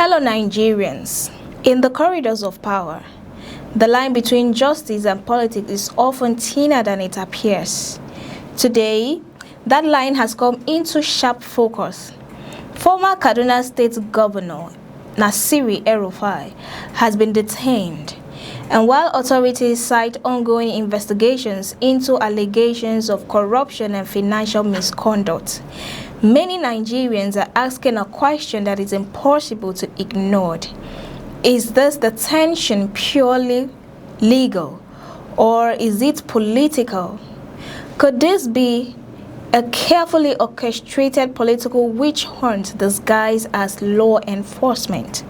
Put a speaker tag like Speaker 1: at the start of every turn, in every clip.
Speaker 1: Fellow Nigerians, in the corridors of power, the line between justice and politics is often thinner than it appears. Today, that line has come into sharp focus. Former Kaduna State Governor Nasiri el-Rufai has been detained, and while authorities cite ongoing investigations into allegations of corruption and financial misconduct, many Nigerians are asking a question that is impossible to ignore. Is this detention purely legal, or is it political? Could this be a carefully orchestrated political witch hunt disguised as law enforcement?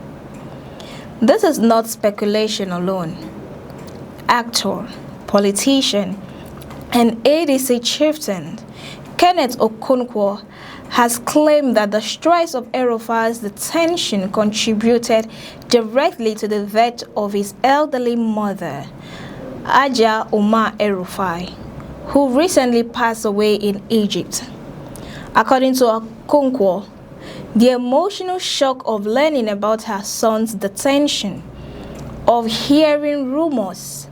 Speaker 1: This is not speculation alone. Actor, politician, and ADC chieftain Kenneth Okonkwo has claimed that the stress of el-Rufai's detention contributed directly to the death of his elderly mother, Aja el-Rufai, who recently passed away in Egypt. According to Okonkwo, the emotional shock of learning about her son's detention, of hearing rumors,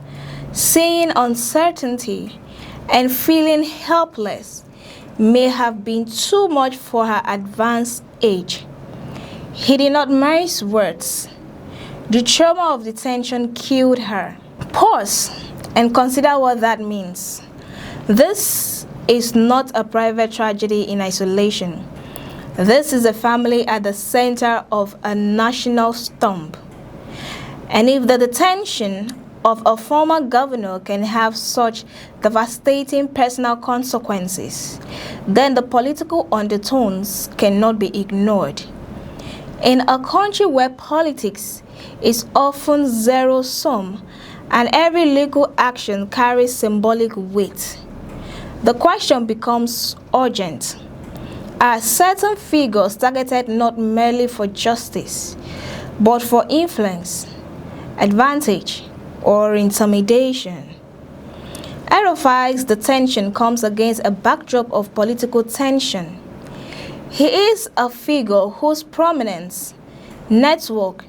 Speaker 1: seeing uncertainty, and feeling helpless may have been too much for her advanced age. He did not mince words. The trauma of detention killed her. Pause and consider what that means. This is not a private tragedy in isolation. This is a family at the center of a national storm. And if the detention of a former governor can have such devastating personal consequences, then the political undertones cannot be ignored. In a country where politics is often zero-sum and every legal action carries symbolic weight, the question becomes urgent. Are certain figures targeted not merely for justice, but for influence, advantage, or intimidation? El-Rufai's detention comes against a backdrop of political tension. He is a figure whose prominence, network,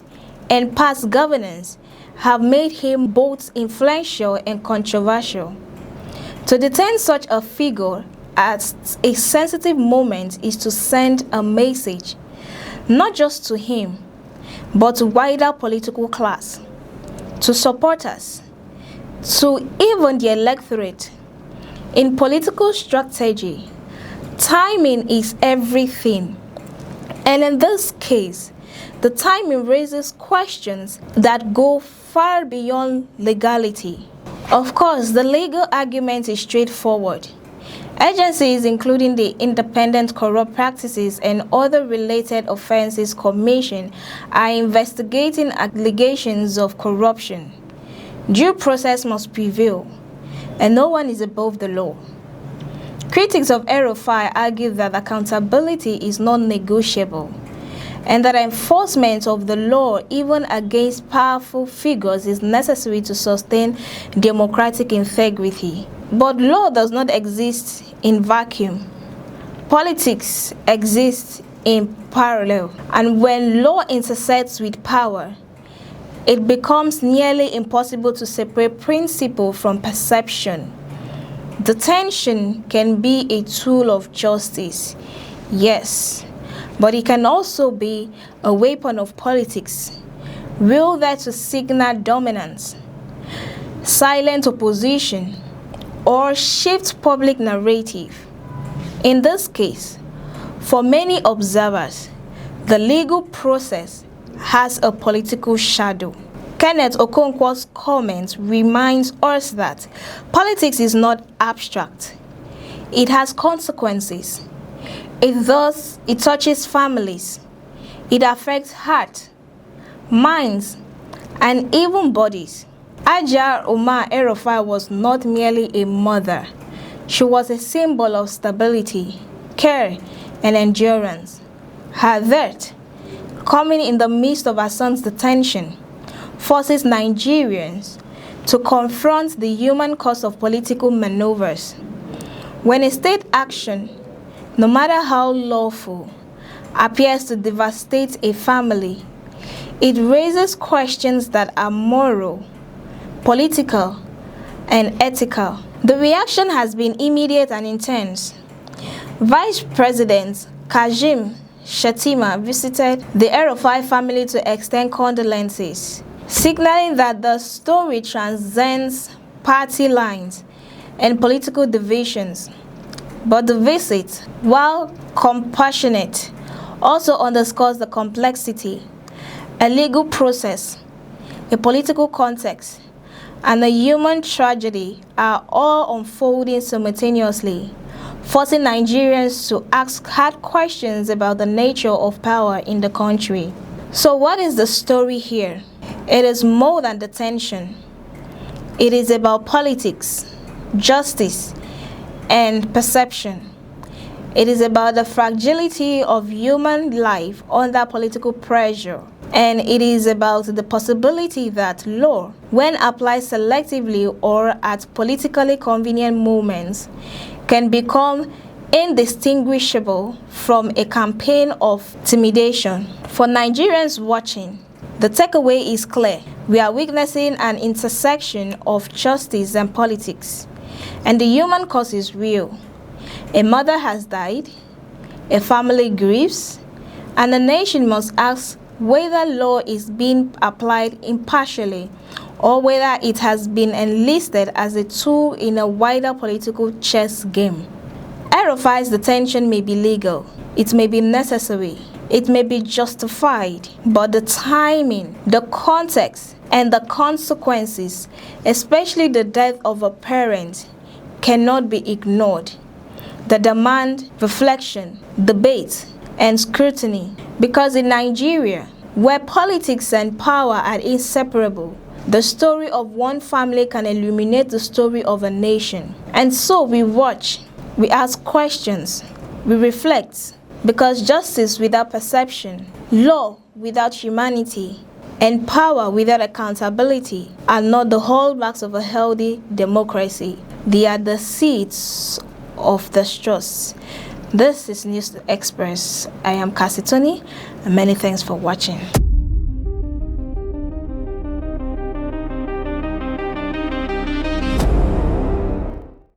Speaker 1: and past governance have made him both influential and controversial. To detain such a figure at a sensitive moment is to send a message, not just to him, but to wider political class, to supporters, to even the electorate. In political strategy, timing is everything. And in this case, the timing raises questions that go far beyond legality. Of course, the legal argument is straightforward. Agencies, including the Independent Corrupt Practices and other related offenses commission, are investigating allegations of corruption. Due process must prevail, and no one is above the law. Critics of el-Rufai argue that accountability is non-negotiable, and that enforcement of the law, even against powerful figures, is necessary to sustain democratic integrity. But law does not exist in vacuum. Politics exists in parallel, and when law intersects with power, it becomes nearly impossible to separate principle from perception. Detention can be a tool of justice, yes, but it can also be a weapon of politics, wielded to signal dominance, silent opposition, or shift public narrative. In this case, for many observers, the legal process has a political shadow. Kenneth Okonkwo's comment reminds us that politics is not abstract. It has consequences. It touches families. It affects heart, minds, and even bodies. Aja el-Rufai was not merely a mother. She was a symbol of stability, care, and endurance. Her death, coming in the midst of her son's detention, forces Nigerians to confront the human cost of political maneuvers. When a state action, no matter how lawful, appears to devastate a family, It raises questions that are moral, political, and ethical. The reaction has been immediate and intense. Vice President Kashim Shettima visited the el-Rufai family to extend condolences, signaling that the story transcends party lines and political divisions. But the visit, while compassionate, also underscores the complexity, a legal process, a political context, and a human tragedy are all unfolding simultaneously, forcing Nigerians to ask hard questions about the nature of power in the country. So what is the story here? It is more than detention. It is about politics, justice, and perception. It is about the fragility of human life under political pressure. And it is about the possibility that law, when applied selectively or at politically convenient moments, can become indistinguishable from a campaign of intimidation. For Nigerians watching, the takeaway is clear. We are witnessing an intersection of justice and politics, and the human cost is real. A mother has died, a family grieves, and the nation must ask whether law is being applied impartially or whether it has been enlisted as a tool in a wider political chess game. El-Rufai's detention may be legal, it may be necessary, it may be justified, but the timing, the context, and the consequences, especially the death of a parent, cannot be ignored. They demand reflection, debate, and scrutiny, because in Nigeria, where politics and power are inseparable, the story of one family can illuminate the story of a nation. And so we watch, we ask questions, we reflect, because justice without perception, law without humanity, and power without accountability are not the hallmarks of a healthy democracy. They are the seeds of distrust. This is News Express. I am Cassie Tony, and many thanks for watching.